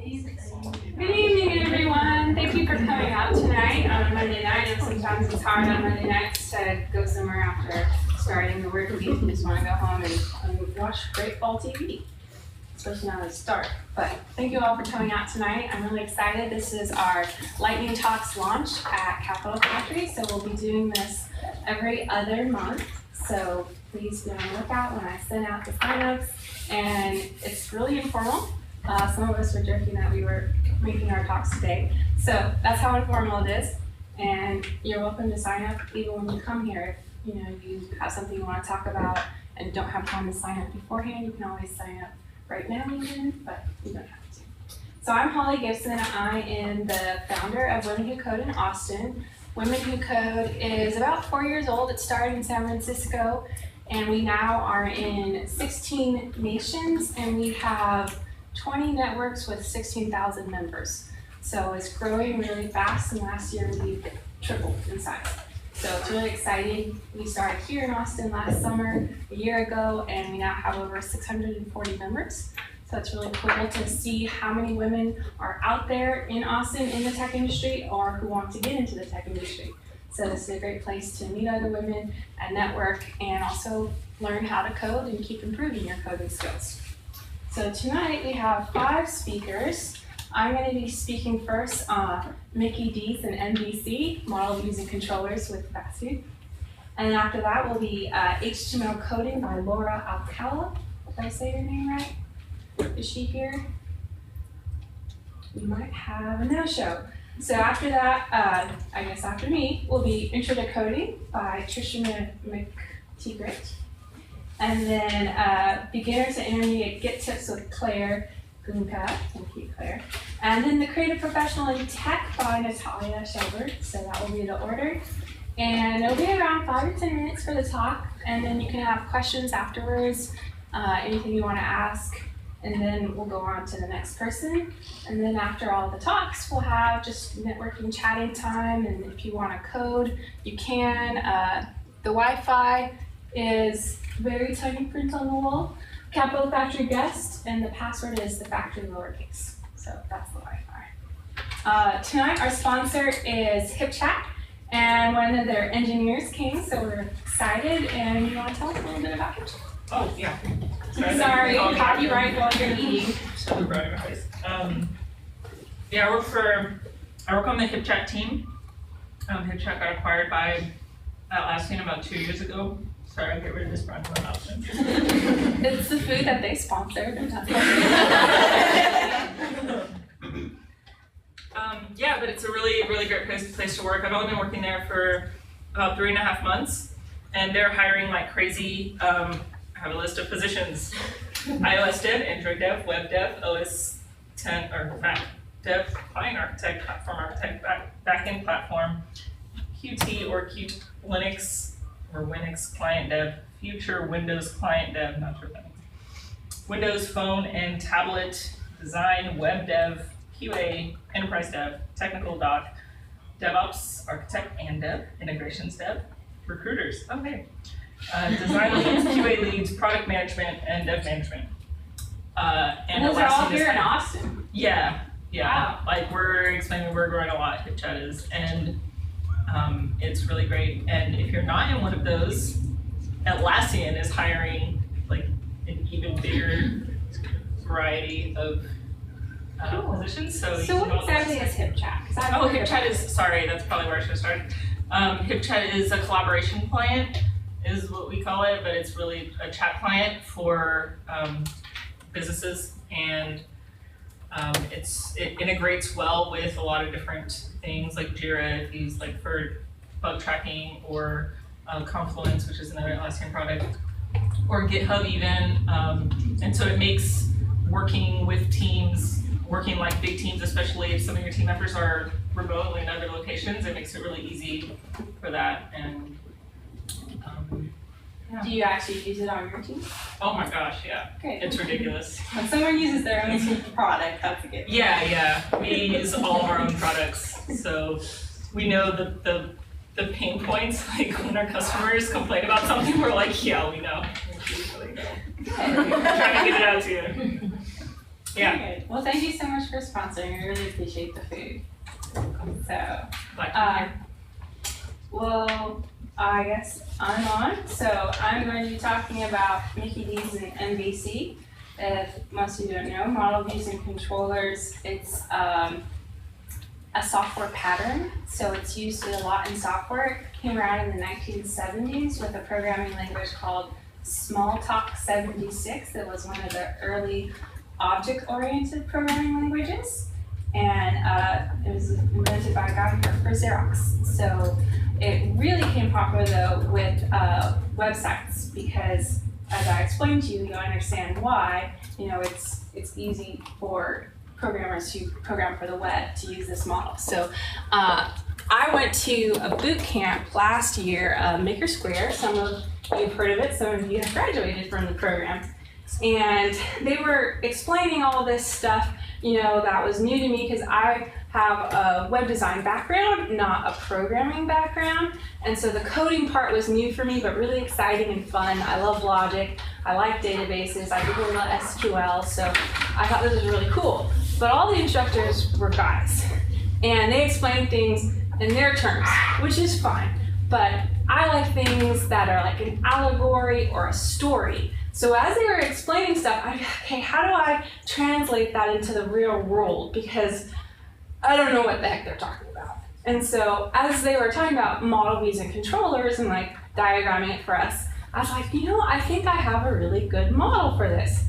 Good evening, everyone. Thank you for coming out tonight on a Monday night. And sometimes it's hard on Monday nights to go somewhere after starting the work week. You just want to go home and watch great fall TV, especially now that it's dark. But thank you all for coming out tonight. I'm really excited. This is our Lightning Talks launch at Capital Factory. So we'll be doing this every other month. So please be on the lookout when I send out the signups. And it's really informal. Some of us were joking that we were making our talks today. So that's how informal it is. And you're welcome to sign up even when you come here. If you have something you want to talk about and don't have time to sign up beforehand, you can always sign up right now even, but you don't have to. So I'm Holly Gibson. I am the founder of Women Who Code in Austin. Women Who Code is about 4 years old. It started in San Francisco, and we now are in 16 nations, and we have 20 networks with 16,000 members. So it's growing really fast, and last year we tripled in size. So it's really exciting. We started here in Austin last summer, a year ago, and we now have over 640 members. So it's really cool to see how many women are out there in Austin in the tech industry or who want to get into the tech industry. So this is a great place to meet other women and network and also learn how to code and keep improving your coding skills. So tonight we have 5 speakers. I'm going to be speaking first on Mickey D's and MVC, model using controllers with fast food. And after that will be HTML coding by Laura Alcala. Did I say your name right? Is she here? We might have a no-show. So after that, I guess after me, will be Intro to Coding by Trisha McTeagrett. And then Beginner to Intermediate Git Tips with Claire Gunka. Thank you, Claire. And then the Creative Professional in Tech by Natalia Shelberg. So that will be the order. And it'll be around 5 to 10 minutes for the talk. And then you can have questions afterwards, anything you want to ask. And then we'll go on to the next person. And then after all the talks, we'll have just networking, chatting time. And if you want to code, you can. The Wi-Fi is very tiny print on the wall. Capital Factory guest, and the password is the factory lowercase. So that's the Wi-Fi. Tonight our sponsor is HipChat, and one of their engineers came, so we're excited. And you want to tell us a little bit about HipChat? Oh yeah. Sorry, copyright while you're eating. Yeah, I work on the HipChat team. HipChat got acquired by Atlassian about 2 years ago. Sorry, I'll get rid of this brand one option. It's the food that they sponsored. Yeah, but it's a really, really great place to work. I've only been working there for about 3.5 months, and they're hiring like crazy. I have a list of positions: iOS dev, Android dev, web dev, OS 10 or Mac dev, client architect, platform architect, backend platform, Qt or Qt Linux or Winux client dev, future Windows client dev, not sure what that means. Windows phone and tablet design, web dev, QA, enterprise dev, technical doc, DevOps, architect and dev, integrations dev, recruiters, okay. Design leads, QA leads, product management, and dev management. And those are all here in Austin? Yeah. Wow. Like we're expanding, we're growing a lot, HipChat is, and it's really great. And if you're not in one of those, Atlassian is hiring like an even bigger variety of positions. So what exactly is HipChat? HipChat is, sorry, that's probably where I should have started. HipChat is a collaboration client, is what we call it, but it's really a chat client for businesses, and it integrates well with a lot of different things like Jira, if you use like for bug tracking, or Confluence, which is another Atlassian product, or GitHub even, and so it makes working with teams, working like big teams, especially if some of your team members are remote in other locations, it makes it really easy for that. And yeah. Do you actually use it on your team? Oh my gosh, yeah. Great. It's ridiculous. When someone uses their own product, that's a good thing. Yeah. We use all of our own products. So we know the pain points, like when our customers complain about something, we're like, yeah, we know. We're trying to get it out to you. Yeah. Very good. Well, thank you so much for sponsoring. I really appreciate the food. So, well, I guess I'm on. So I'm going to be talking about Mickey D's and MVC. If most of you don't know, model views and controllers, it's a software pattern. So it's used a lot in software. It came around in the 1970s with a programming language called Smalltalk 76. That was one of the early object-oriented programming languages. And it was invented by a guy who worked for Xerox. So it really became popular though with websites because, as I explained to you, you'll understand why. You know, it's easy for programmers who program for the web to use this model. So I went to a boot camp last year, MakerSquare. Some of you have heard of it. Some of you have graduated from the program. And they were explaining all this stuff, you know, that was new to me because I have a web design background, not a programming background. And so the coding part was new for me, but really exciting and fun. I love logic. I like databases. I did a little SQL, so I thought this was really cool. But all the instructors were guys, and they explained things in their terms, which is fine. But I like things that are like an allegory or a story. So as they were explaining stuff, okay, how do I translate that into the real world? Because I don't know what the heck they're talking about. And so as they were talking about model views and controllers and like diagramming it for us, I was like, you know, I think I have a really good model for this.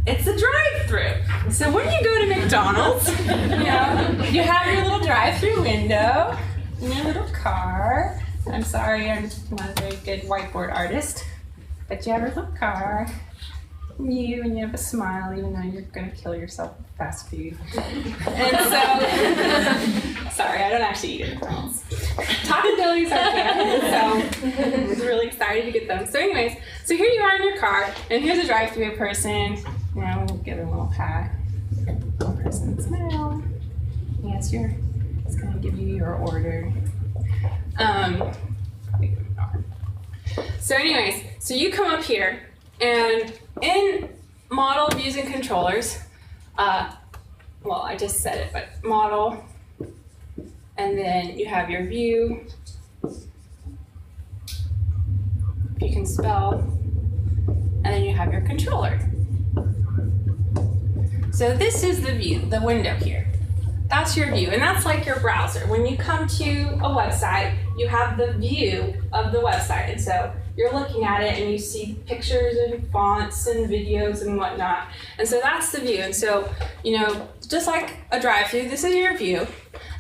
It's a drive-through. So when you go to McDonald's, you know, you have your little drive-through window and your little car. I'm sorry, I'm not a very good whiteboard artist. But you have your little car, and you have a smile, even though you're gonna kill yourself with fast food. And so, sorry, I don't actually eat at McDonald's. Taco Bellies are good, so I was really excited to get them. So anyways, so here you are in your car, and here's a drive-through person. Now we'll give them a little pat. Little person smile. Yes, it's gonna give you your order. So anyways, so you come up here, and in model views and controllers, well, I just said it, but model, and then you have your view, if you can spell, and then you have your controller. So this is the view, the window here. That's your view, and that's like your browser. When you come to a website, you have the view of the website, and so you're looking at it and you see pictures and fonts and videos and whatnot, and so that's the view. And so, you know, just like a drive-through, this is your view,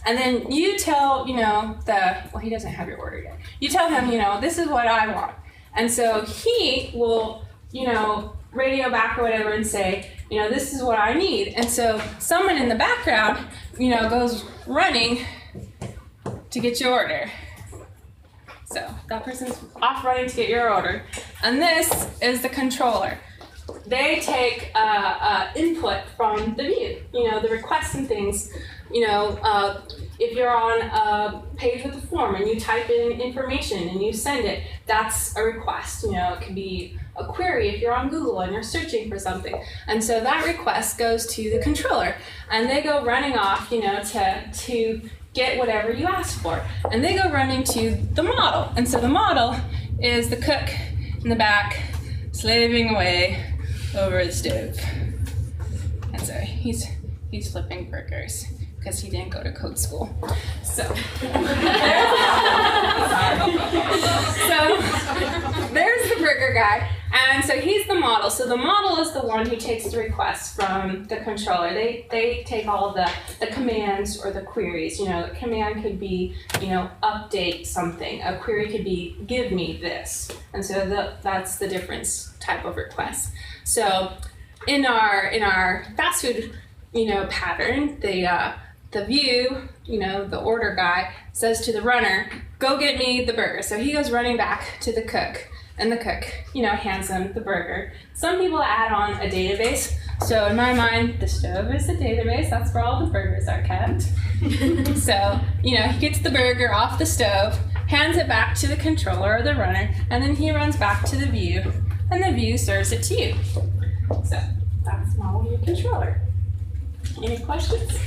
and then you tell, you know, well, he doesn't have your order yet. You tell him, you know, this is what I want, and so he will, you know, radio back or whatever and say, you know, this is what I need. And so someone in the background, you know, goes running to get your order. So that person's off running to get your order. And this is the controller. They take input from the view, you know, the requests and things. You know, if you're on a page with a form and you type in information and you send it, that's a request. You know, it could be a query if you're on Google and you're searching for something. And so that request goes to the controller, and they go running off, you know, to get whatever you asked for. And they go running to the model. And so the model is the cook in the back slaving away over the stove. And so he's flipping burgers because he didn't go to code school. So there's the burger guy. And so he's the model. So the model is the one who takes the requests from the controller. They take all of the commands or the queries. You know, the command could be, you know, update something. A query could be give me this. And so that's the difference type of request. So in our fast food, you know, pattern, the view, you know, the order guy says to the runner, go get me the burger. So he goes running back to the cook. And the cook, you know, hands them the burger. Some people add on a database. So in my mind, the stove is the database. That's where all the burgers are kept. So, you know, he gets the burger off the stove, hands it back to the controller or the runner, and then he runs back to the view, and the view serves it to you. So that's model view controller. Any questions?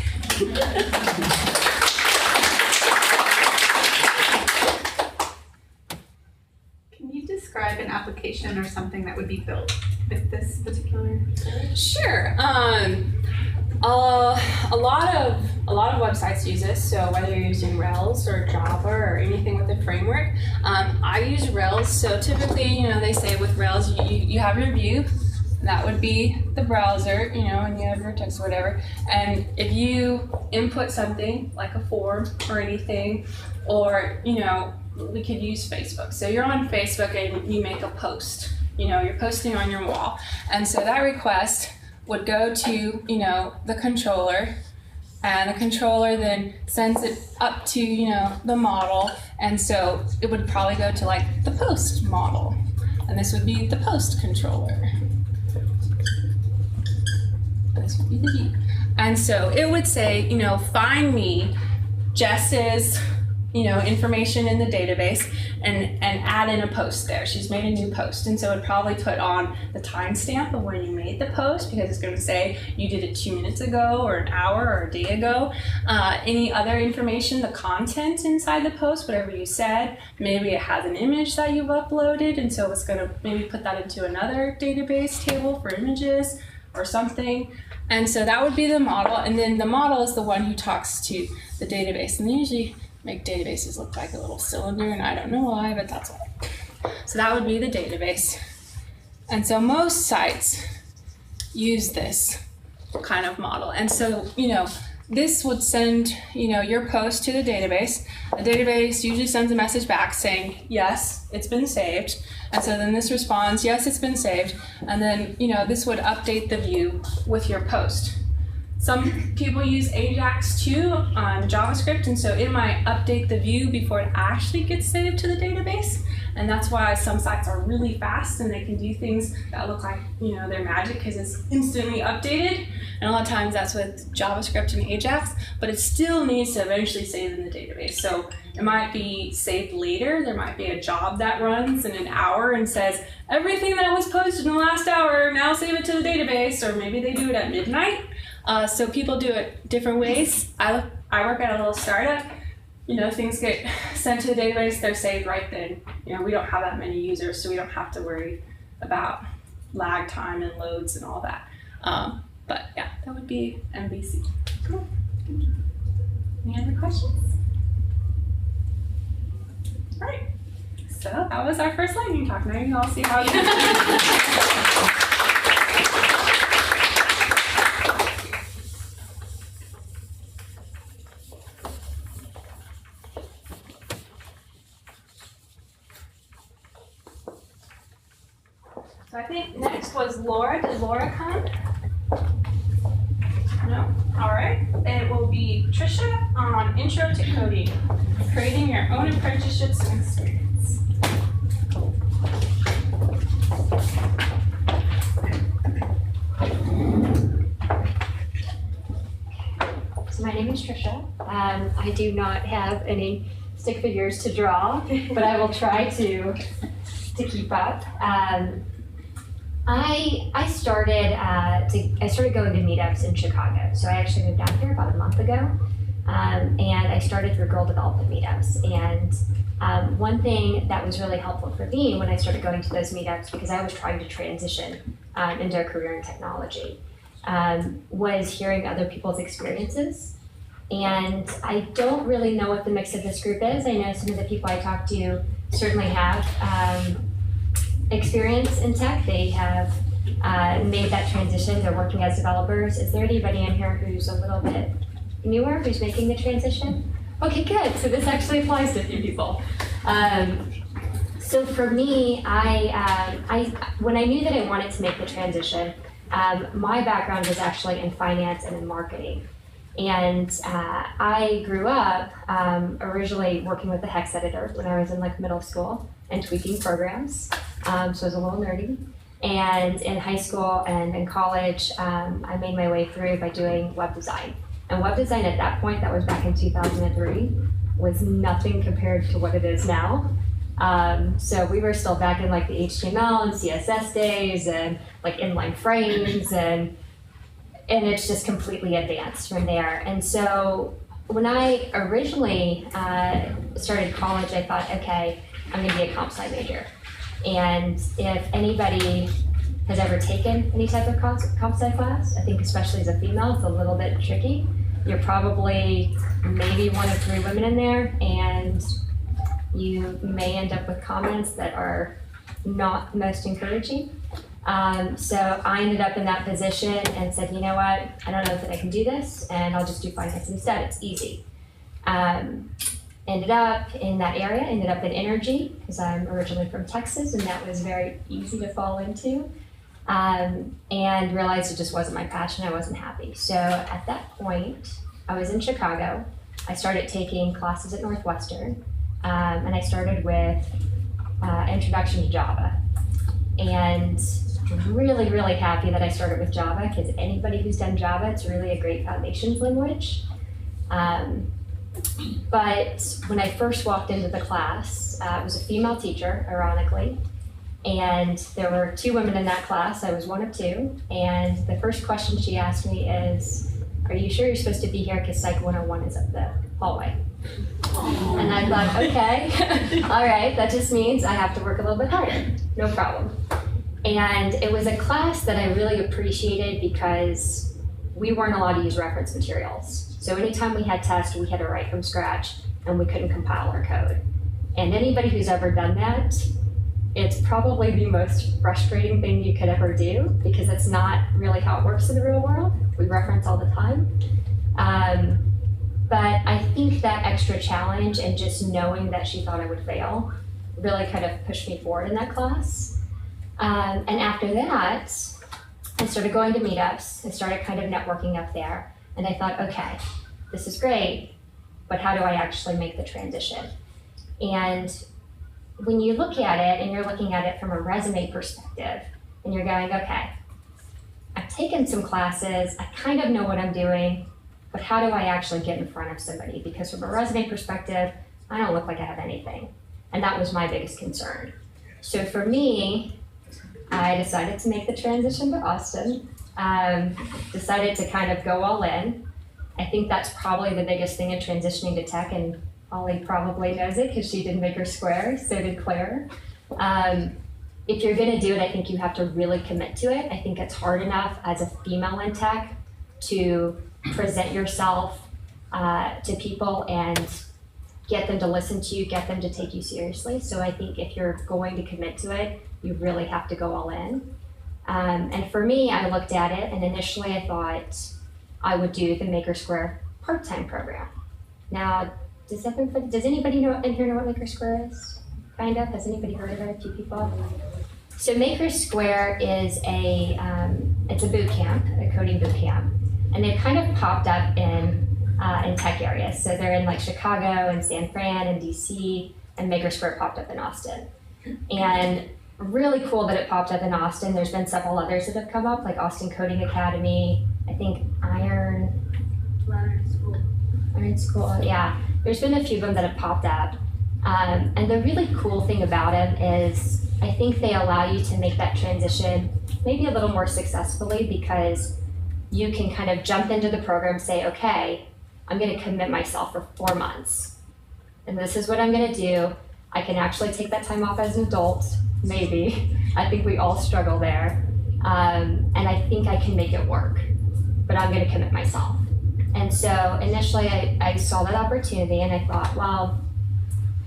Can you describe an application or something that would be built with this particular service? Sure. A lot of websites use this. So whether you're using Rails or Java or anything with a framework, I use Rails. So typically, they say with Rails, you have your view. That would be the browser, and you have your text or whatever. And if you input something like a form or anything, or we could use Facebook. So you're on Facebook and you make a post. You're posting on your wall, and so that request would go to the controller, and the controller then sends it up to the model, and so it would probably go to like the post model, and this would be the post controller. This would be the view, and so it would say find me Jess's information in the database and add in a post there. She's made a new post, and so it'd probably put on the timestamp of when you made the post, because it's going to say you did it 2 minutes ago or an hour or a day ago. Any other information, the content inside the post, whatever you said, maybe it has an image that you've uploaded, and so it's going to maybe put that into another database table for images or something. And so that would be the model, and then the model is the one who talks to the database, and they usually make databases look like a little cylinder, and I don't know why, but that's all. So that would be the database. And so most sites use this kind of model. And so, this would send, your post to the database. The database usually sends a message back saying, yes, it's been saved. And so then this responds, yes, it's been saved. And then, this would update the view with your post. Some people use Ajax too on JavaScript, and so it might update the view before it actually gets saved to the database. And that's why some sites are really fast and they can do things that look like, they're magic because it's instantly updated. And a lot of times that's with JavaScript and Ajax, but it still needs to eventually save in the database. So it might be saved later. There might be a job that runs in an hour and says, everything that was posted in the last hour, now save it to the database, or maybe they do it at midnight. So people do it different ways. I work at a little startup. Things get sent to the database, they're saved right then. We don't have that many users, so we don't have to worry about lag time and loads and all that. But yeah, that would be MVC. Cool. Any other questions? All right. So that was our first lightning talk. Now you all see how you So I think next was Laura. Did Laura come? No? All right. It will be Trisha on Intro to Coding, creating your own apprenticeships and experience. So my name is Trisha. I do not have any stick figures to draw, but I will try to keep up. I started going to meetups in Chicago. So I actually moved down here about a month ago, and I started through girl development meetups. And one thing that was really helpful for me when I started going to those meetups, because I was trying to transition into a career in technology, was hearing other people's experiences. And I don't really know what the mix of this group is. I know some of the people I talk to certainly have experience in tech. They have made that transition. They're working as developers. Is there anybody in here who's a little bit newer, who's making the transition? Okay, good. So this actually applies to a few people. So for me, when I knew that I wanted to make the transition, my background was actually in finance and in marketing. And I grew up originally working with the hex editor when I was in middle school and tweaking programs. So I was a little nerdy. And in high school and in college, I made my way through by doing web design. And web design at that point, that was back in 2003, was nothing compared to what it is now. So we were still back in the HTML and CSS days and inline frames, and and it's just completely advanced from there. And so when I originally started college, I thought, okay, I'm gonna be a comp sci major. And if anybody has ever taken any type of comp sci class, I think especially as a female, it's a little bit tricky. You're probably maybe one of 3 women in there, and you may end up with comments that are not most encouraging. So I ended up in that position and said, you know what, I don't know that I can do this, and I'll just do finance instead, it's easy. Ended up in that area, ended up in energy, because I'm originally from Texas, and that was very easy to fall into. And realized it just wasn't my passion, I wasn't happy. So at that point, I was in Chicago. I started taking classes at Northwestern, and I started with Introduction to Java. And really, really happy that I started with Java, because anybody who's done Java, it's really a great foundations language. But when I first walked into the class, it was a female teacher, ironically, and there were 2 women in that class. I was one of 2, and the first question she asked me is, are you sure you're supposed to be here, because Psych 101 is up the hallway? And I thought, okay, all right, that just means I have to work a little bit harder, no problem. And it was a class that I really appreciated because we weren't allowed to use reference materials. So anytime we had tests, we had to write from scratch, and we couldn't compile our code. And anybody who's ever done that, it's probably the most frustrating thing you could ever do, because it's not really how it works in the real world. We reference all the time. But I think that extra challenge and just knowing that she thought I would fail really kind of pushed me forward in that class. And after that, I started going to meetups. I started kind of networking up there. And I thought, okay, this is great, but how do I actually make the transition? And when you look at it and you're looking at it from a resume perspective, and you're going, okay, I've taken some classes, I kind of know what I'm doing, but how do I actually get in front of somebody? Because from a resume perspective, I don't look like I have anything. And that was my biggest concern. So for me, I decided to make the transition to Austin, decided to kind of go all in. I think that's probably the biggest thing in transitioning to tech, and Holly probably knows it because she did MakerSquare, so did Claire. If you're gonna do it, I think you have to really commit to it. I think it's hard enough as a female in tech to present yourself to people and get them to listen to you, get them to take you seriously. So I think if you're going to commit to it, you really have to go all in. And for me, I looked at it, and initially I thought I would do the MakerSquare part-time program. Now, does anybody in here know what MakerSquare is? Kind of, has anybody heard of it? A few people? So MakerSquare is it's a boot camp, a coding boot camp, and they've kind of popped up in tech areas. So they're in like Chicago and San Fran and DC, and MakerSquare popped up in Austin. And really cool that it popped up in Austin. There's been several others that have come up, like Austin Coding Academy, I think Iron School, yeah. There's been a few of them that have popped up. And the really cool thing about them is I think they allow you to make that transition maybe a little more successfully, because you can kind of jump into the program, say, okay, I'm gonna commit myself for 4 months. And this is what I'm gonna do. I can actually take that time off as an adult, maybe. I think we all struggle there. And I think I can make it work, but I'm gonna commit myself. And so initially I saw that opportunity and I thought, well,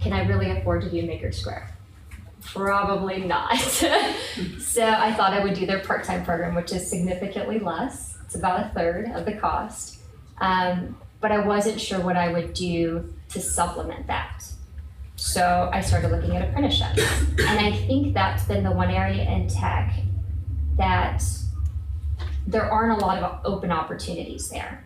can I really afford to do MakerSquare? Probably not. So I thought I would do their part-time program, which is significantly less. It's about 1/3 of the cost. But I wasn't sure what I would do to supplement that. So I started looking at apprenticeships. And I think that's been the one area in tech that there aren't a lot of open opportunities there.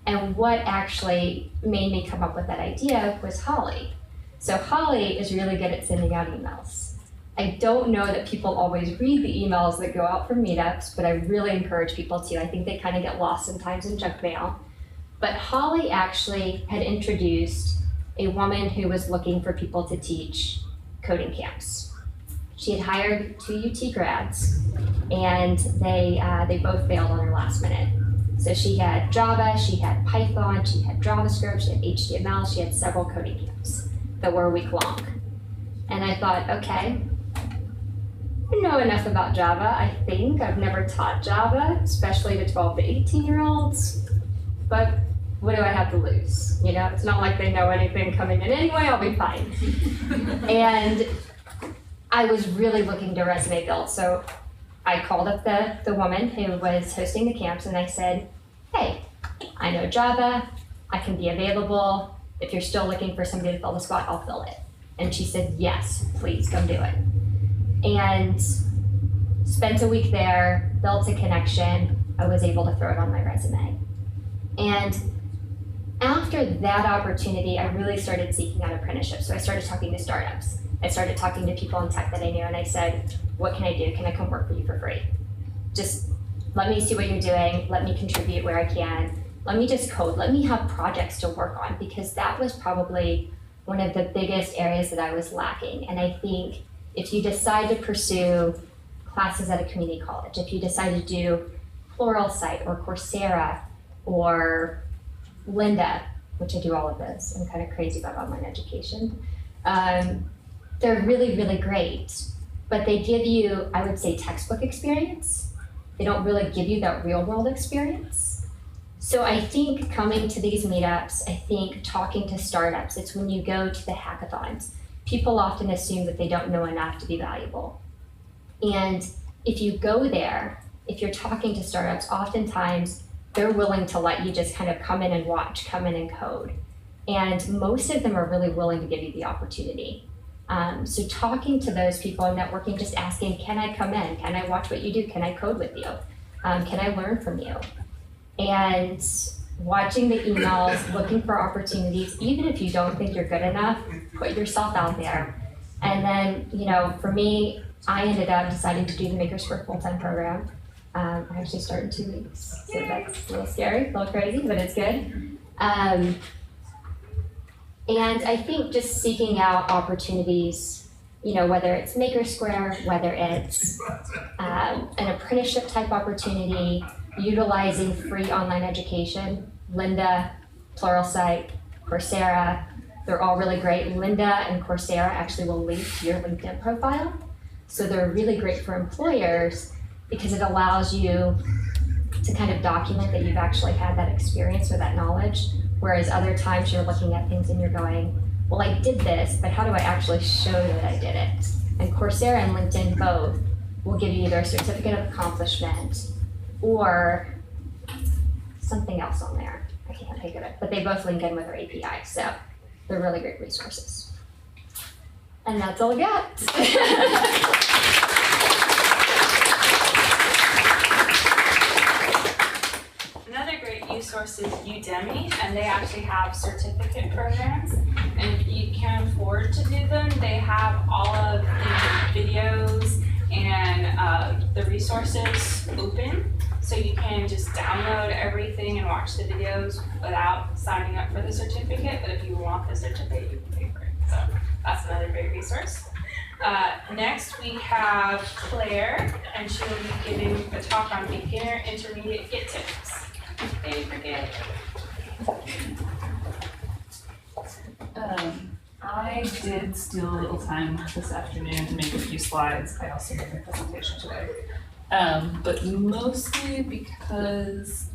And what actually made me come up with that idea was Holly. So Holly is really good at sending out emails. I don't know that people always read the emails that go out from meetups, but I really encourage people to. I think they kind of get lost sometimes in junk mail. But Holly actually had introduced a woman who was looking for people to teach coding camps. She had hired 2 UT grads, and they both failed on her last minute. So she had Java, she had Python, she had JavaScript, she had HTML, she had several coding camps that were a week long. And I thought, okay, I know enough about Java, I think. I've never taught Java, especially to 12 to 18-year-olds, but what do I have to lose? You know, it's not like they know anything coming in anyway, I'll be fine. And I was really looking to resume build, so I called up the woman who was hosting the camps and I said, hey, I know Java, I can be available. If you're still looking for somebody to fill the spot, I'll fill it. And she said, yes, please come do it. And spent a week there, built a connection, I was able to throw it on my resume. And after that opportunity, I really started seeking out apprenticeships. So I started talking to startups. I started talking to people in tech that I knew, and I said, what can I do? Can I come work for you for free? Just let me see what you're doing. Let me contribute where I can. Let me just code. Let me have projects to work on, because that was probably one of the biggest areas that I was lacking. And I think if you decide to pursue classes at a community college, if you decide to do Pluralsight or Coursera or Lynda, which I do all of those, I'm kind of crazy about online education. They're really, really great, but they give you, I would say, textbook experience. They don't really give you that real world experience. So I think coming to these meetups, I think talking to startups, it's when you go to the hackathons, people often assume that they don't know enough to be valuable. And if you go there, if you're talking to startups, oftentimes they're willing to let you just kind of come in and watch, come in and code. And most of them are really willing to give you the opportunity. So talking to those people and networking, just asking, can I come in? Can I watch what you do? Can I code with you? Can I learn from you? And watching the emails, looking for opportunities, even if you don't think you're good enough, put yourself out there. And then, you know, for me, I ended up deciding to do the MakerSquare full-time program. I actually start in 2 weeks, so that's a little scary, a little crazy, but it's good. And I think just seeking out opportunities, you know, whether it's MakerSquare, whether it's an apprenticeship type opportunity, utilizing free online education, Lynda, Pluralsight, Coursera, they're all really great. Lynda and Coursera actually will link to your LinkedIn profile. So they're really great for employers because it allows you to kind of document that you've actually had that experience or that knowledge. Whereas other times you're looking at things and you're going, well, I did this, but how do I actually show that I did it? And Coursera and LinkedIn both will give you either a certificate of accomplishment or something else on there. I can't think of it, but they both link in with our API, so they're really great resources. And that's all I got. Resource is Udemy, and they actually have certificate programs, and if you can afford to do them, they have all of the videos and the resources open, so you can just download everything and watch the videos without signing up for the certificate, but if you want the certificate, you can pay for it, so that's another great resource. Next we have Claire, and she will be giving a talk on beginner intermediate Git tips. They forget. I did steal a little time this afternoon to make a few slides. I also made a presentation today. But mostly because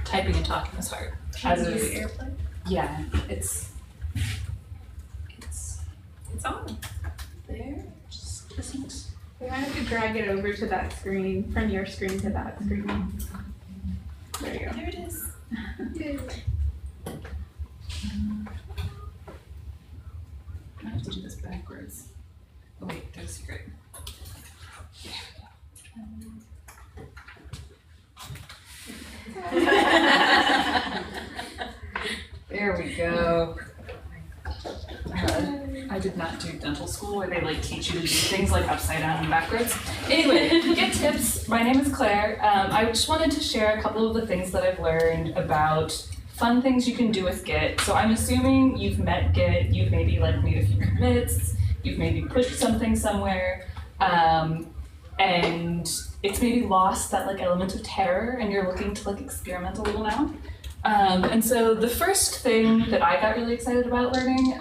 typing and talking is hard. Can you use AirPlay? Yeah, it's on there. Just isn't. We might have to drag it over to that screen, from your screen to that screen. There you go. There it is. I have to do this backwards. Oh wait, there's a secret. There we go. I did not do dental school where they like teach you to do things like upside down and backwards. Anyway, Git tips. My name is Claire. I just wanted to share a couple of the things that I've learned about fun things you can do with Git. So I'm assuming you've met Git, you've maybe like made a few commits, you've maybe pushed something somewhere. and it's maybe lost that like element of terror, and you're looking to like experiment a little now. And so the first thing that I got really excited about learning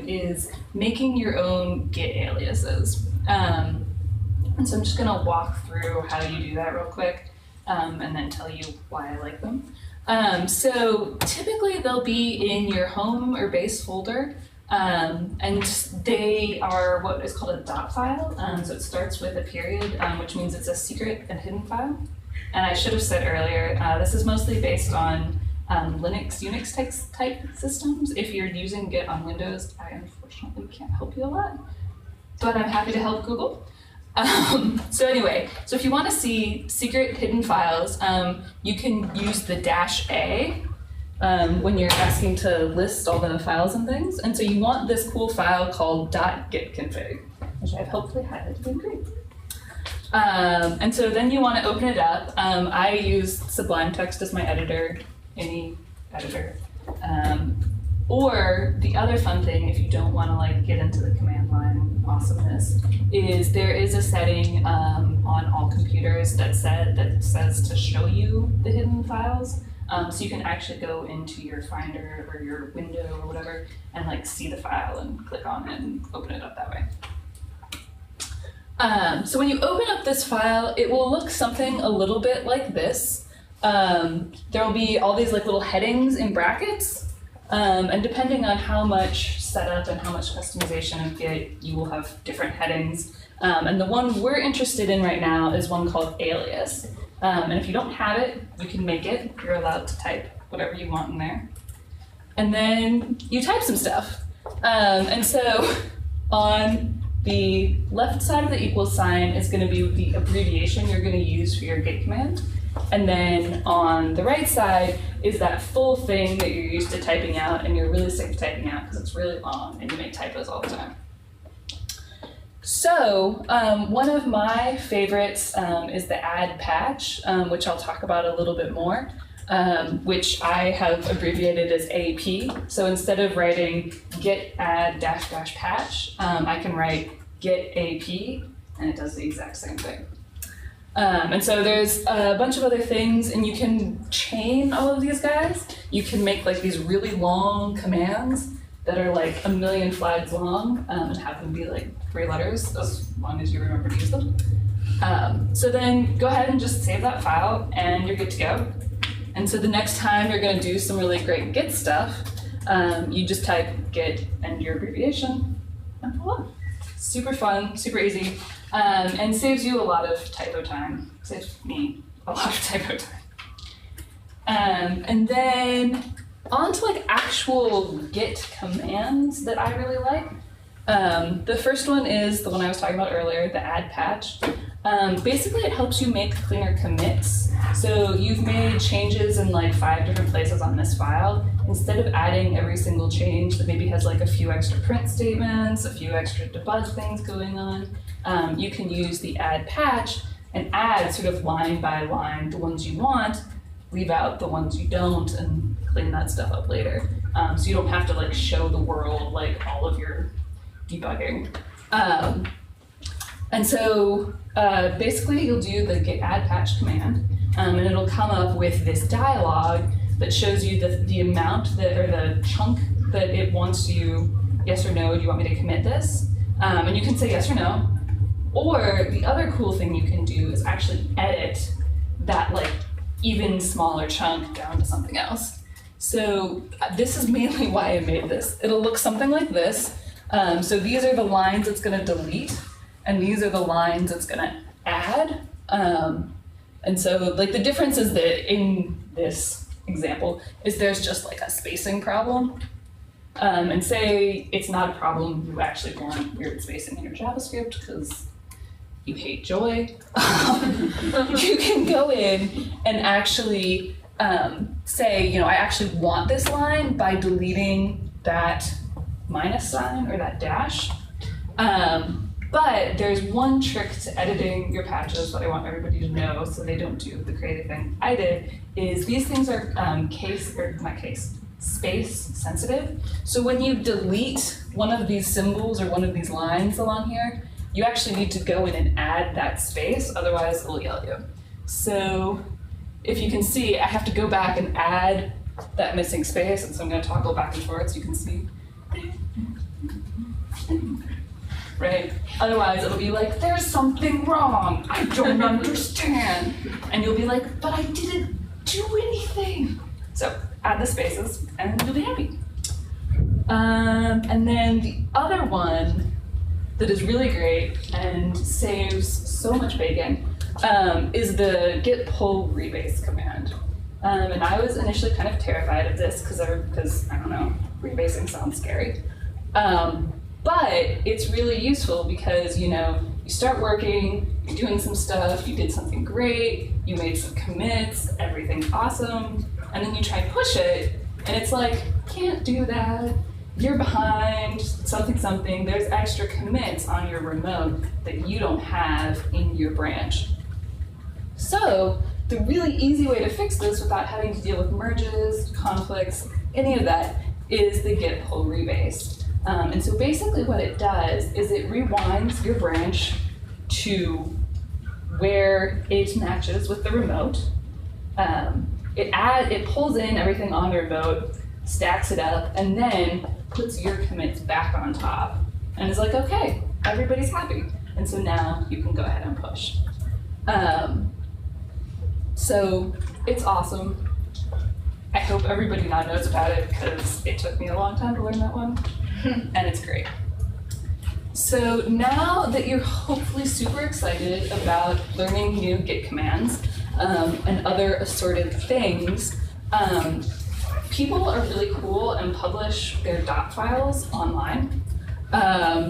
is making your own Git aliases. And so I'm just gonna walk through how you do that real quick, and then tell you why I like them. So typically they'll be in your home or base folder, and they are what is called a dot file. So it starts with a period, which means it's a secret and hidden file. And I should have said earlier, this is mostly based on Linux, Unix type systems. If you're using Git on Windows, I unfortunately can't help you a lot, but I'm happy to help Google. So anyway, so if you want to see secret hidden files, you can use the -A when you're asking to list all the files and things. And so you want this cool file called .gitconfig, which I've hopefully highlighted in green. And so then you want to open it up. I use Sublime Text as my editor, any editor. Or the other fun thing, if you don't want to like get into the command line awesomeness, is there is a setting on all computers that says to show you the hidden files. So you can actually go into your Finder or your window or whatever and like see the file and click on it and open it up that way. So when you open up this file, it will look something a little bit like this. There will be all these like little headings in brackets. And depending on how much setup and how much customization of Git, you will have different headings. And the one we're interested in right now is one called alias. And if you don't have it, you can make it. You're allowed to type whatever you want in there. And then you type some stuff. And so on the left side of the equal sign is going to be the abbreviation you're going to use for your Git command. And then on the right side is that full thing that you're used to typing out and you're really sick of typing out because it's really long and you make typos all the time. So one of my favorites is the add patch, which I'll talk about a little bit more, which I have abbreviated as AP. So instead of writing git add -- patch, I can write git AP, and it does the exact same thing. And so there's a bunch of other things, and you can chain all of these guys. You can make like these really long commands that are like 1 million flags long, and have them be like 3 letters as long as you remember to use them. So then go ahead and just save that file and you're good to go. And so the next time you're going to do some really great Git stuff, you just type git and your abbreviation, and voila. Super fun, super easy. And saves you a lot of typo time. Saves me a lot of typo time. And then on to like actual Git commands that I really like. The first one is the one I was talking about earlier, the add patch. Basically it helps you make cleaner commits. So you've made changes in like 5 different places on this file. Instead of adding every single change that maybe has like a few extra print statements, a few extra debug things going on, you can use the add patch and add sort of line by line the ones you want, leave out the ones you don't, and clean that stuff up later. So you don't have to like show the world like all of your debugging. And so basically you'll do the git add patch command, and it'll come up with this dialog that shows you the amount that, or the chunk that it wants you, yes or no, do you want me to commit this? And you can say yes or no. Or the other cool thing you can do is actually edit that like even smaller chunk down to something else. So this is mainly why I made this. It'll look something like this. So these are the lines it's going to delete, and these are the lines it's going to add. And so like the difference is that in this example is there's just like a spacing problem. And say it's not a problem, you actually want weird spacing in your JavaScript because you hate joy. You can go in and actually say, you know, I actually want this line by deleting that minus sign or that dash. But there's one trick to editing your patches that I want everybody to know so they don't do the crazy thing I did, is these things are space sensitive. So when you delete one of these symbols or one of these lines along here, you actually need to go in and add that space, otherwise it'll yell at you. So if you can see, I have to go back and add that missing space, and so I'm going to toggle back and forth so you can see. Right? Otherwise it'll be like, there's something wrong, I don't understand. And you'll be like, but I didn't do anything. So add the spaces and you'll be happy. And then the other one that is really great and saves so much bacon is the git pull rebase command. And I was initially kind of terrified of this because I don't know, rebasing sounds scary. But it's really useful because, you know, you start working, you're doing some stuff, you did something great, you made some commits, everything's awesome, and then you try and push it, and it's like, can't do that, you're behind, something, there's extra commits on your remote that you don't have in your branch. So the really easy way to fix this without having to deal with merges, conflicts, any of that is the git pull rebase. And so basically what it does is it rewinds your branch to where it matches with the remote. It pulls in everything on the remote, stacks it up, and then puts your commits back on top. And is like, okay, everybody's happy. And so now you can go ahead and push. So it's awesome. I hope everybody now knows about it because it took me a long time to learn that one. And it's great. So now that you're hopefully super excited about learning new Git commands and other assorted things, people are really cool and publish their dot files online.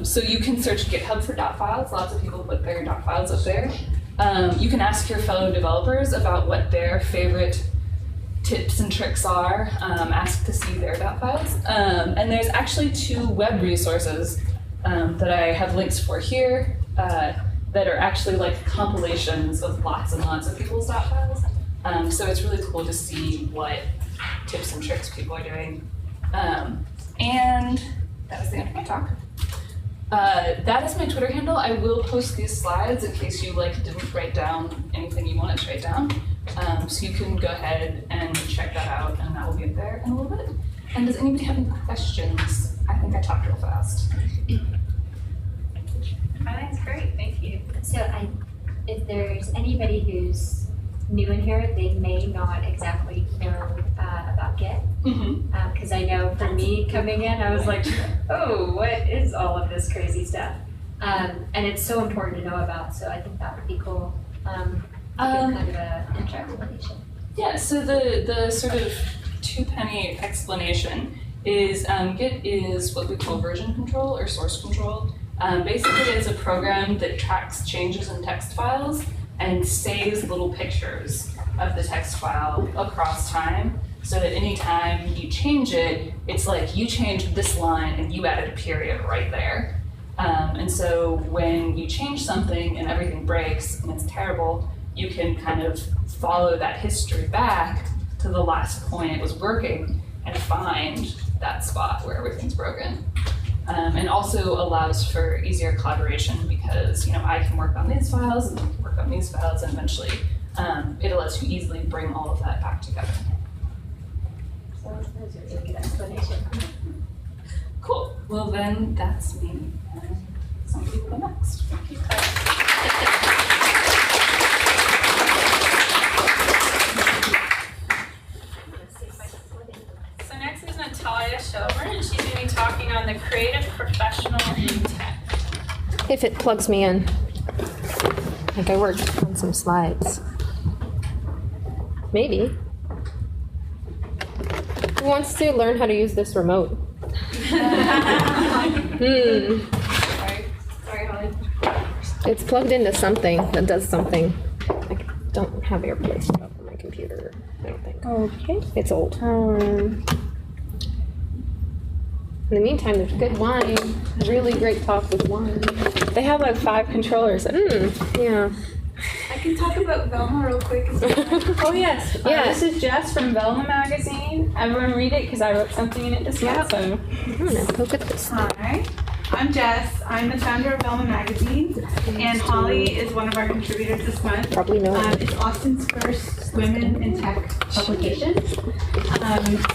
So you can search GitHub for dot files. Lots of people put their dot files up there. You can ask your fellow developers about what their favorite tips and tricks are, ask to see their dot files. And there's actually 2 web resources that I have links for here that are actually like compilations of lots and lots of people's dot files. So it's really cool to see what tips and tricks people are doing. And that is the end of my talk. That is my Twitter handle. I will post these slides in case you didn't write down anything you wanted to write down. So you can go ahead and check that out, and that will be up there in a little bit. And does anybody have any questions? I think I talked real fast. That's great, thank you. So if there's anybody who's new in here, they may not exactly know about Git. Because I know for me coming in, I was like, oh, what is all of this crazy stuff? And it's so important to know about, so I think that would be cool. Kind of an intro explanation. Yeah, so the sort of 2-penny explanation is Git is what we call version control or source control. Basically, it's a program that tracks changes in text files and saves little pictures of the text file across time, so that anytime you change it, it's like you changed this line and you added a period right there. And so when you change something and everything breaks and it's terrible, you can kind of follow that history back to the last point it was working and find that spot where everything's broken. And also allows for easier collaboration because, I can work on these files and you can work on these files, and eventually it allows you easily bring all of that back together. So that was a really good explanation. Cool. Well, then that's me. And some people go next. Thank you. So next is Natalia Shelburne, and she's going to be talking on the creative professional in tech. If it plugs me in. Like I worked on some slides. Maybe. Who wants to learn how to use this remote? Sorry, Holly. It's plugged into something that does something. I don't have AirPlay set up on my computer, I don't think. Okay. It's old. In the meantime, there's good wine. Really great talk with wine. They have 5 controllers. Yeah. I can talk about Velma real quick. Oh yes. Yeah. This is Jess from Velma magazine. Everyone read it because I wrote something in it this month. So. I'm gonna look at this. Hi. I'm Jess. I'm the founder of Velma Magazine, and Holly is one of our contributors this month. Probably no. It's Austin's first Women in Tech publication.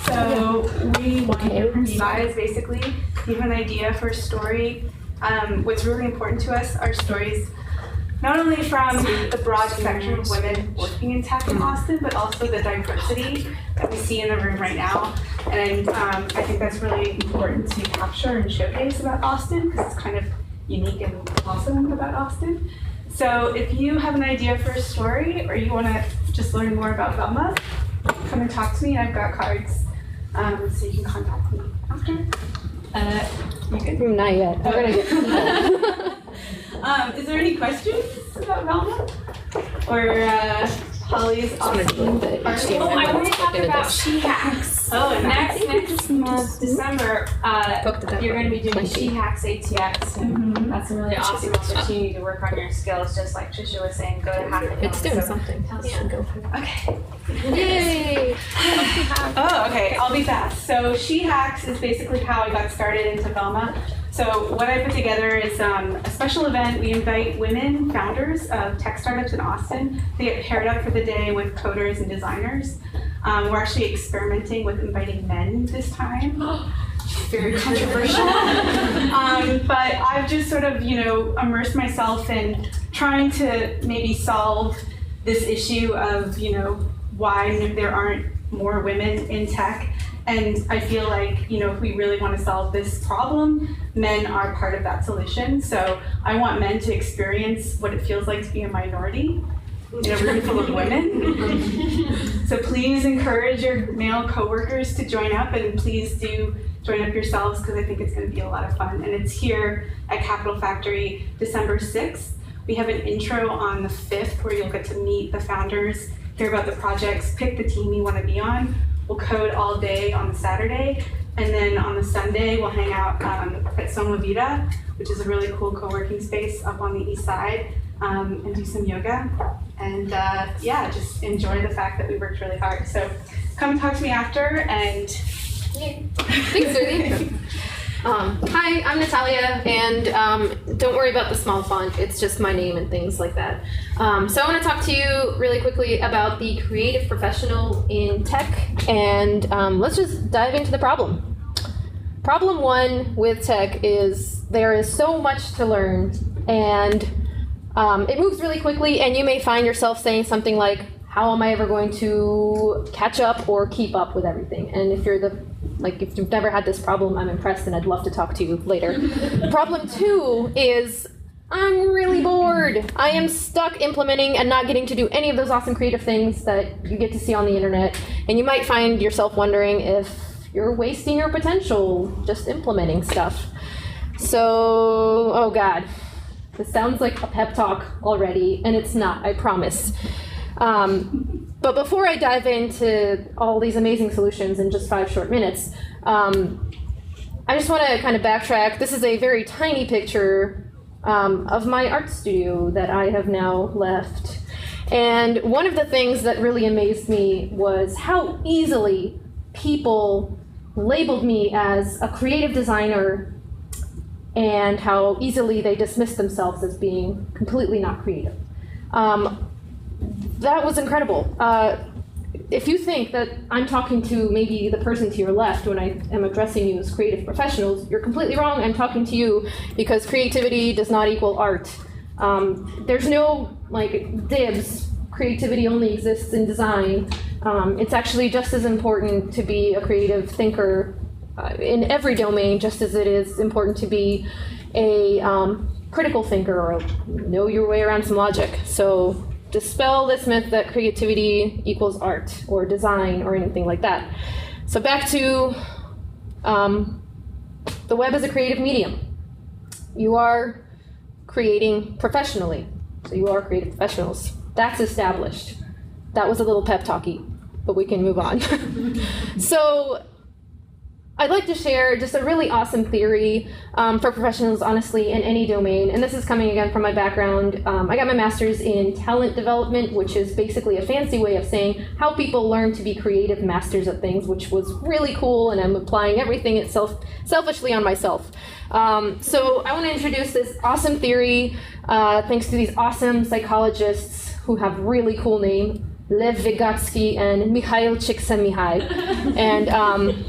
So we want to hear from you guys, basically. If you have an idea for a story, what's really important to us are stories not only from the broad spectrum of women working in tech in Austin, but also the diversity that we see in the room right now. And I think that's really important to capture and showcase about Austin, because it's kind of unique and awesome about Austin. So if you have an idea for a story, or you want to just learn more about Velma, come and talk to me. I've got cards, so you can contact me after. You good? Not yet. We're gonna get Is there any questions about Velma? Or Holly's awesome article? Well, I want to talk about She Hacks. Oh, Next month, December, you're going to be doing She Hacks ATX, and that's a really awesome opportunity to work on your skills, just like Trisha was saying, go to Hackathon. It's doing something. Yeah. Go for it. Okay. Yay! Oh, okay, I'll be fast. So She Hacks is basically how I got started into Velma. So what I put together is a special event. We invite women founders of tech startups in Austin to get paired up for the day with coders and designers. We're actually experimenting with inviting men this time. Very controversial. But I've just sort of, immersed myself in trying to maybe solve this issue of, why there aren't more women in tech. And I feel like, if we really want to solve this problem, men are part of that solution. So I want men to experience what it feels like to be a minority in a room full of women. So please encourage your male coworkers to join up, and please do join up yourselves, because I think it's going to be a lot of fun. And it's here at Capital Factory, December 6th. We have an intro on the 5th where you'll get to meet the founders, hear about the projects, pick the team you want to be on. We'll code all day on the Saturday, and then on the Sunday we'll hang out at Soma Vida, which is a really cool co-working space up on the east side, and do some yoga. And just enjoy the fact that we worked really hard. So come and talk to me after, and Thanks, Rudy. Hi, I'm Natalia, and don't worry about the small font. It's just my name and things like that. So I want to talk to you really quickly about the creative professional in tech, and let's just dive into the problem. Problem one with tech is there is so much to learn, and it moves really quickly, and you may find yourself saying something like, how am I ever going to catch up or keep up with everything? And if you've never had this problem, I'm impressed and I'd love to talk to you later. Problem two is I'm really bored. I am stuck implementing and not getting to do any of those awesome creative things that you get to see on the internet. And you might find yourself wondering if you're wasting your potential just implementing stuff. So, oh God, this sounds like a pep talk already, and it's not, I promise. But before I dive into all these amazing solutions in just 5 short minutes, I just want to kind of backtrack. This is a very tiny picture of my art studio that I have now left. And one of the things that really amazed me was how easily people labeled me as a creative designer, and how easily they dismissed themselves as being completely not creative. That was incredible. If you think that I'm talking to maybe the person to your left when I am addressing you as creative professionals, you're completely wrong. I'm talking to you because creativity does not equal art. There's no dibs. Creativity only exists in design. It's actually just as important to be a creative thinker in every domain, just as it is important to be a critical thinker or know your way around some logic. So dispel this myth that creativity equals art or design or anything like that. So back to the web as a creative medium. You are creating professionally, so you are creative professionals. That's established. That was a little pep talky, but we can move on. So I'd like to share just a really awesome theory for professionals, honestly, in any domain. And this is coming again from my background. I got my master's in talent development, which is basically a fancy way of saying how people learn to be creative masters at things, which was really cool. And I'm applying everything selfishly on myself. So I want to introduce this awesome theory thanks to these awesome psychologists who have really cool names. Lev Vygotsky and Mikhail Csikszentmihalyi. And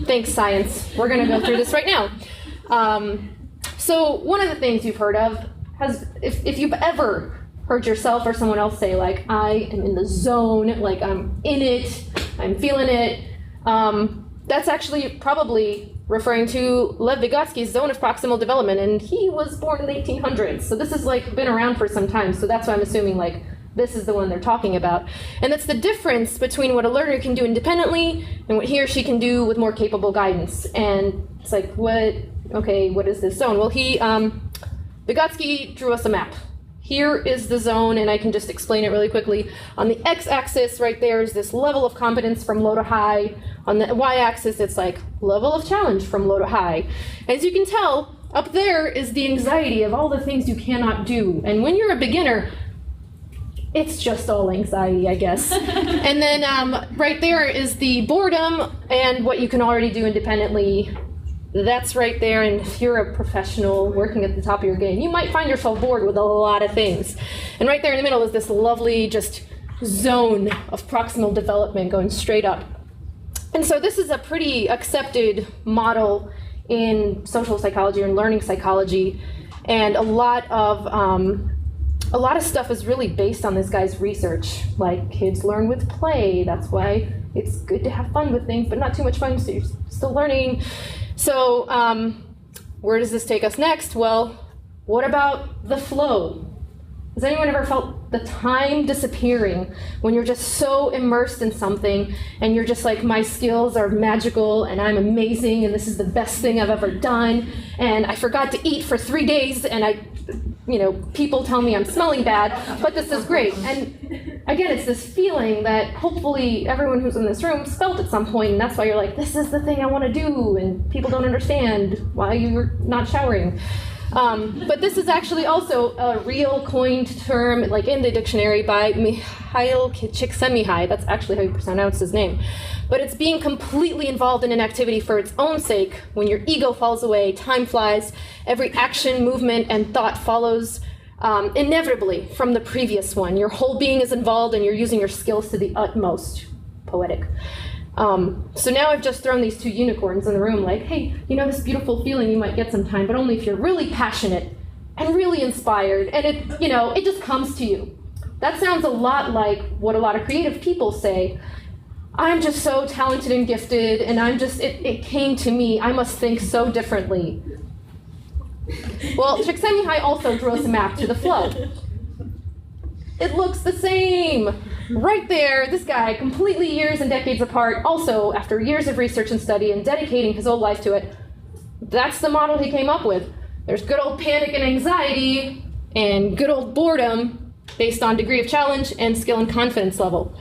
thanks, science. We're going to go through this right now. So one of the things you've heard of, if you've ever heard yourself or someone else say, like, I am in the zone, like I'm in it, I'm feeling it, that's actually probably referring to Lev Vygotsky's zone of proximal development. And he was born in the 1800s. So this has like been around for some time. So that's why I'm assuming like this is the one they're talking about. And that's the difference between what a learner can do independently and what he or she can do with more capable guidance. And it's like, what is this zone? Well, Vygotsky drew us a map. Here is the zone, and I can just explain it really quickly. On the x-axis right there is this level of competence from low to high. On the y-axis, it's like level of challenge from low to high. As you can tell, up there is the anxiety of all the things you cannot do. And when you're a beginner, it's just all anxiety, I guess. And then right there is the boredom and what you can already do independently. That's right there. And if you're a professional working at the top of your game, you might find yourself bored with a lot of things. And right there in the middle is this lovely just zone of proximal development going straight up. And so this is a pretty accepted model in social psychology and learning psychology. And a lot of stuff is really based on this guy's research. Like, kids learn with play. That's why it's good to have fun with things, but not too much fun, so you're still learning. So where does this take us next? Well, what about the flow? Has anyone ever felt the time disappearing when you're just so immersed in something and you're just like, my skills are magical and I'm amazing and this is the best thing I've ever done and I forgot to eat for 3 days and people tell me I'm smelling bad, but this is great. And again, it's this feeling that hopefully everyone who's in this room has felt at some point, and that's why you're like, this is the thing I want to do, and people don't understand why you're not showering. But this is actually also a real coined term, like in the dictionary, by Mikhail Csikszentmihalyi. That's actually how you pronounce his name. But it's being completely involved in an activity for its own sake. When your ego falls away, time flies, every action, movement, and thought follows inevitably from the previous one. Your whole being is involved and you're using your skills to the utmost. Poetic. So now I've just thrown these two unicorns in the room like, hey, this beautiful feeling you might get sometime, but only if you're really passionate and really inspired and it just comes to you. That sounds a lot like what a lot of creative people say. I'm just so talented and gifted, and it came to me. I must think so differently. Well, Csikszentmihalyi also drew us a map to the flow. It looks the same. Right there, this guy, completely years and decades apart, also after years of research and study and dedicating his whole life to it, that's the model he came up with. There's good old panic and anxiety, and good old boredom based on degree of challenge and skill and confidence level.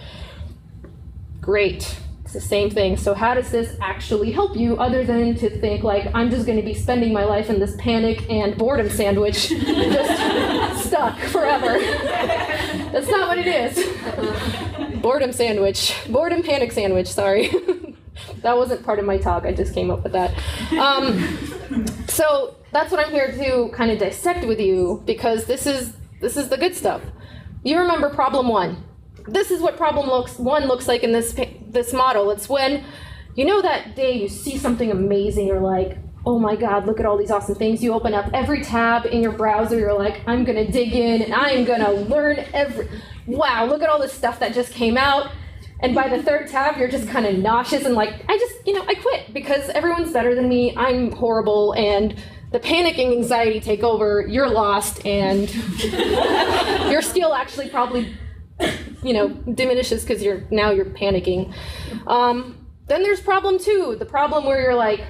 Great. It's the same thing. So how does this actually help you other than to think like, I'm just going to be spending my life in this panic and boredom sandwich, just stuck forever? That's not what it is. Boredom sandwich. Boredom panic sandwich, sorry. That wasn't part of my talk. I just came up with that. So that's what I'm here to kind of dissect with you, because this is the good stuff. You remember problem one. This is what problem one looks like in this model. It's when, that day you see something amazing, you're like, oh my God, look at all these awesome things. You open up every tab in your browser, you're like, I'm gonna dig in and I am gonna learn wow, look at all this stuff that just came out. And by the third tab, you're just kind of nauseous and like, I quit because everyone's better than me, I'm horrible, and the panic and anxiety take over, you're lost, and your skill actually probably diminishes because you're panicking. Then there's problem two, the problem where you're like,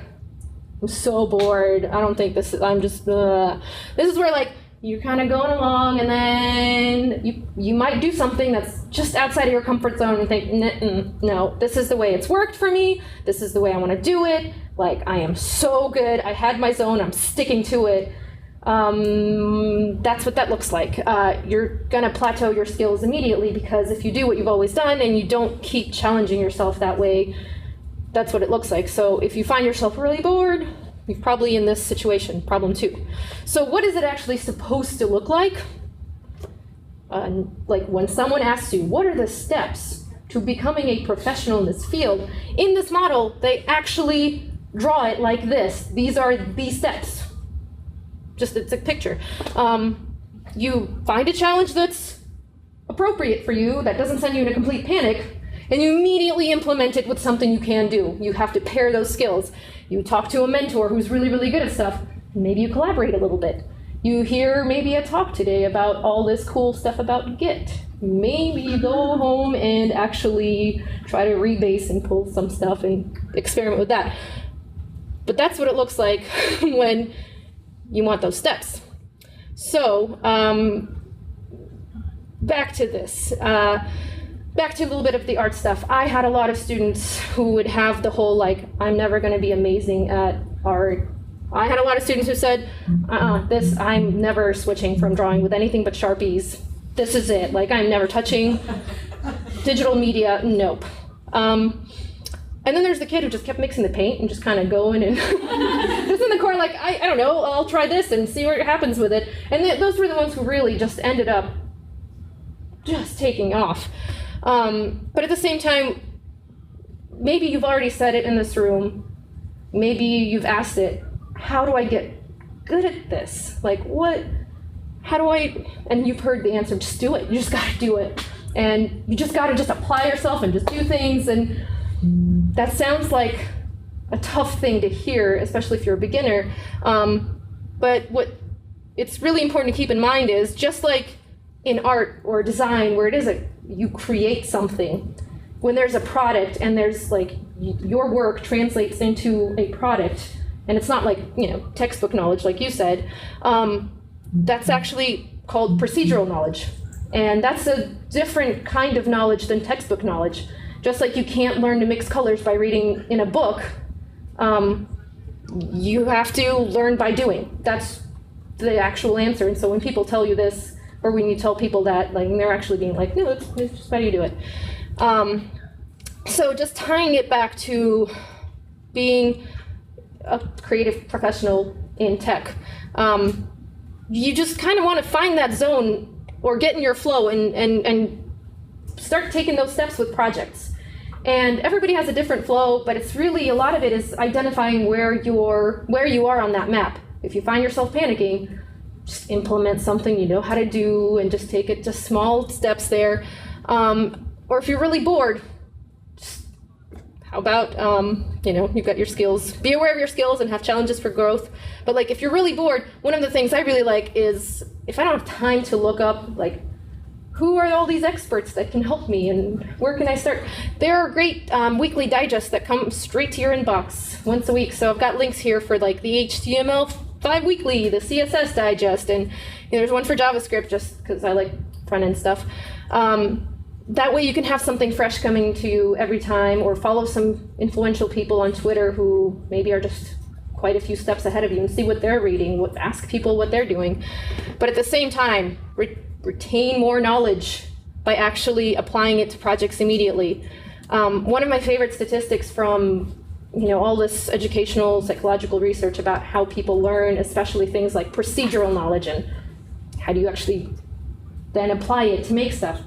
I'm so bored, I don't think this is where like you're kind of going along, and then you might do something that's just outside of your comfort zone and think, no, this is the way it's worked for me. This is the way I want to do it. Like, I am so good. I had my zone. I'm sticking to it. That's what that looks like. You're going to plateau your skills immediately, because if you do what you've always done and you don't keep challenging yourself that way, that's what it looks like. So if you find yourself really bored, you're probably in this situation, problem 2. So what is it actually supposed to look like? Like when someone asks you, what are the steps to becoming a professional in this field? In this model, they actually draw it like this. These are the steps. Just it's a picture. You find a challenge that's appropriate for you, that doesn't send you in a complete panic, and you immediately implement it with something you can do. You have to pair those skills. You talk to a mentor who's really, really good at stuff, and maybe you collaborate a little bit. You hear maybe a talk today about all this cool stuff about Git. Maybe you go home and actually try to rebase and pull some stuff and experiment with that. But that's what it looks like when you want those steps. So back to this. Back to a little bit of the art stuff. I had a lot of students who would have the whole, like, I'm never going to be amazing at art. I had a lot of students who said, I'm never switching from drawing with anything but Sharpies. This is it. Like, I'm never touching digital media. Nope. And then there's the kid who just kept mixing the paint and just kind of going and just in the corner, like, I don't know, I'll try this and see what happens with it. And those were the ones who really just ended up just taking off. But at the same time, maybe you've already said it in this room. Maybe you've asked it, how do I get good at this? Like, how do I, and you've heard the answer, just do it. You just gotta do it. And you just gotta just apply yourself and just do things. And that sounds like a tough thing to hear, especially if you're a beginner. But what it's really important to keep in mind is, just like in art or design, where it is you create something, when there's a product and there's like your work translates into a product, and it's not like, textbook knowledge like you said, that's actually called procedural knowledge. And that's a different kind of knowledge than textbook knowledge. Just like you can't learn to mix colors by reading in a book, you have to learn by doing. That's the actual answer. And so when people tell you this, or when you tell people that, like, they're actually being like, no, it's just how you do it. So just tying it back to being a creative professional in tech, you just kind of want to find that zone or get in your flow and start taking those steps with projects. And everybody has a different flow, but it's really, a lot of it is identifying where you are on that map. If you find yourself panicking, just implement something you know how to do and just take it to small steps there. Or if you're really bored, how about, you've got your skills. Be aware of your skills and have challenges for growth. But like, if you're really bored, one of the things I really like is, if I don't have time to look up, like, who are all these experts that can help me and where can I start? There are great weekly digests that come straight to your inbox once a week. So I've got links here for like the HTML5 Weekly, the CSS Digest, and there's one for JavaScript just because I like front-end stuff. That way you can have something fresh coming to you every time, or follow some influential people on Twitter who maybe are just quite a few steps ahead of you and see what they're reading, ask people what they're doing. But at the same time, retain more knowledge by actually applying it to projects immediately. One of my favorite statistics from all this educational psychological research about how people learn, especially things like procedural knowledge and how do you actually then apply it to make stuff.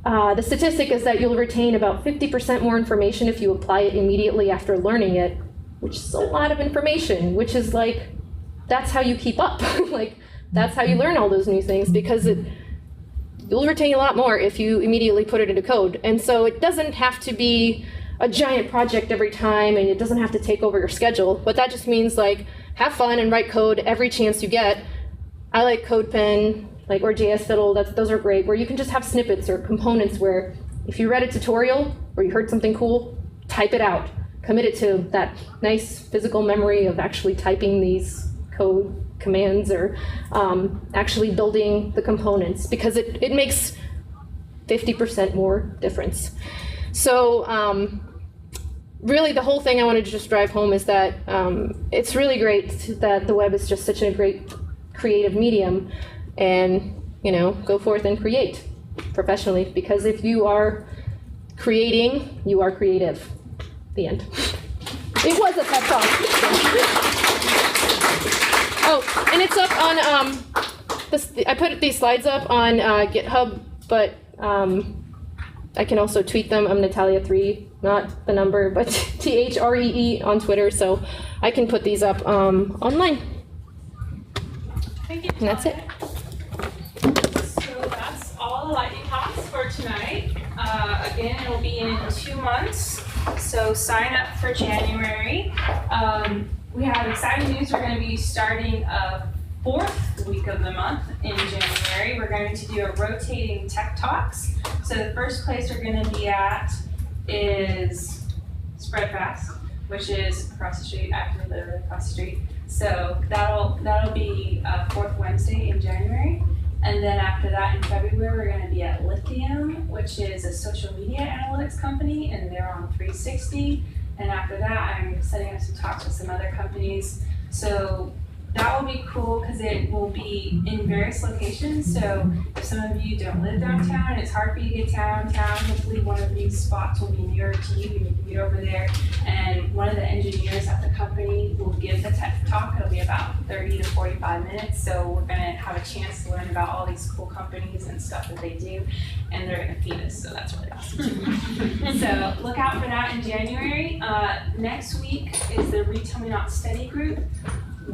The statistic is that you'll retain about 50% more information if you apply it immediately after learning it, which is a lot of information, which is like, that's how you keep up. Like, that's how you learn all those new things, because you'll retain a lot more if you immediately put it into code. And so it doesn't have to be a giant project every time, and it doesn't have to take over your schedule, but that just means like, have fun and write code every chance you get. I like CodePen, or JS Fiddle, those are great, where you can just have snippets or components where if you read a tutorial or you heard something cool, type it out. Commit it to that nice physical memory of actually typing these code commands or actually building the components, because it makes 50% more difference. So really the whole thing I wanted to just drive home is that it's really great that the web is just such a great creative medium, and go forth and create professionally, because if you are creating, you are creative. The end. It was a pep talk. Oh, and it's up on I put these slides up on GitHub, but I can also tweet them. I'm Natalia3, not the number, but THREE on Twitter, so I can put these up online. Thank you. And that's it. So that's all the lightning talks for tonight. Again, it'll be in 2 months, so sign up for January. We have exciting news. We're going to be starting a 4th week of the month in January. We're going to do a rotating tech talks. So the first place we're going to be at is Spreadfast, which is across the street, actually literally across the street. So that'll be 4th Wednesday in January. And then after that in February, we're going to be at Lithium, which is a social media analytics company, and they're on 360. And after that, I'm setting up some talks with some other companies. So that will be cool because it will be in various locations. So if some of you don't live downtown and it's hard for you to get downtown, hopefully one of these spots will be nearer to you and you can get over there. And one of the engineers at the company will give the tech talk. It'll be about 30 to 45 minutes. So we're going to have a chance to learn about all these cool companies and stuff that they do. And they're going to feed us, so that's really awesome too. So look out for that in January. Next week is the Retail Me Not Study group.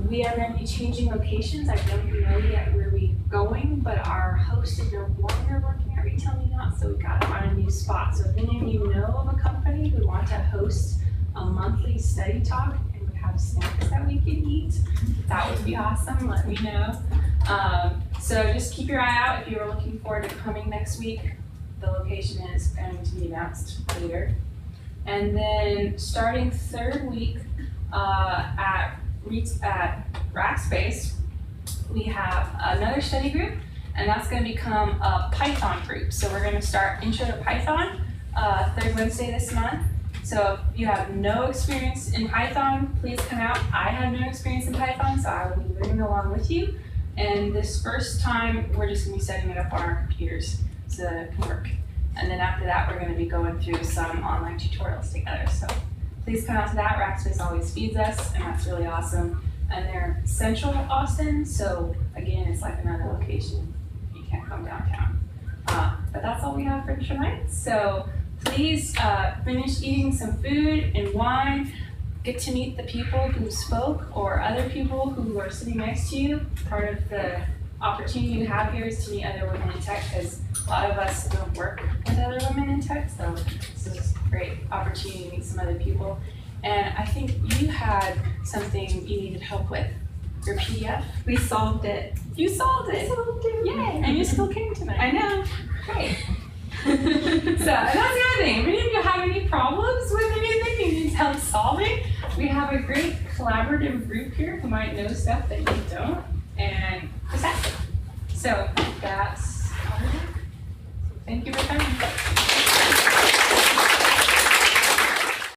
We are going to be changing locations. I don't know yet where we're going, but our host is no longer working at Retail Me Not, so we got to find a new spot. So if any of you know of a company who want to host a monthly study talk and would have snacks that we could eat, that would be awesome. Let me know. So just keep your eye out if you're looking forward to coming next week. The location is going to be announced later. And then starting 3rd week at Rackspace, we have another study group, and that's going to become a Python group. So we're going to start Intro to Python 3rd Wednesday this month. So if you have no experience in Python, please come out. I have no experience in Python, so I will be learning along with you. And this first time, we're just going to be setting it up on our computers so that it can work. And then after that, we're going to be going through some online tutorials together. So please come out to that. Rackspace always feeds us, and that's really awesome. And they're central Austin, so again, it's like another location if you can't come downtown. But that's all we have for tonight. So please finish eating some food and wine. Get to meet the people who spoke or other people who are sitting next to you. Part of the opportunity you have here is to meet other women in tech, because a lot of us don't work with other women in tech, so this is a great opportunity to meet some other people. And I think you had something you needed help with, your PDF. We solved it. You solved it. Yay, and you still came tonight. I know. Great. So, and that's the other thing. If any of you have any problems with anything you need help solving, we have a great collaborative group here who might know stuff that you don't, and just ask them. So that's all. Thank you for coming.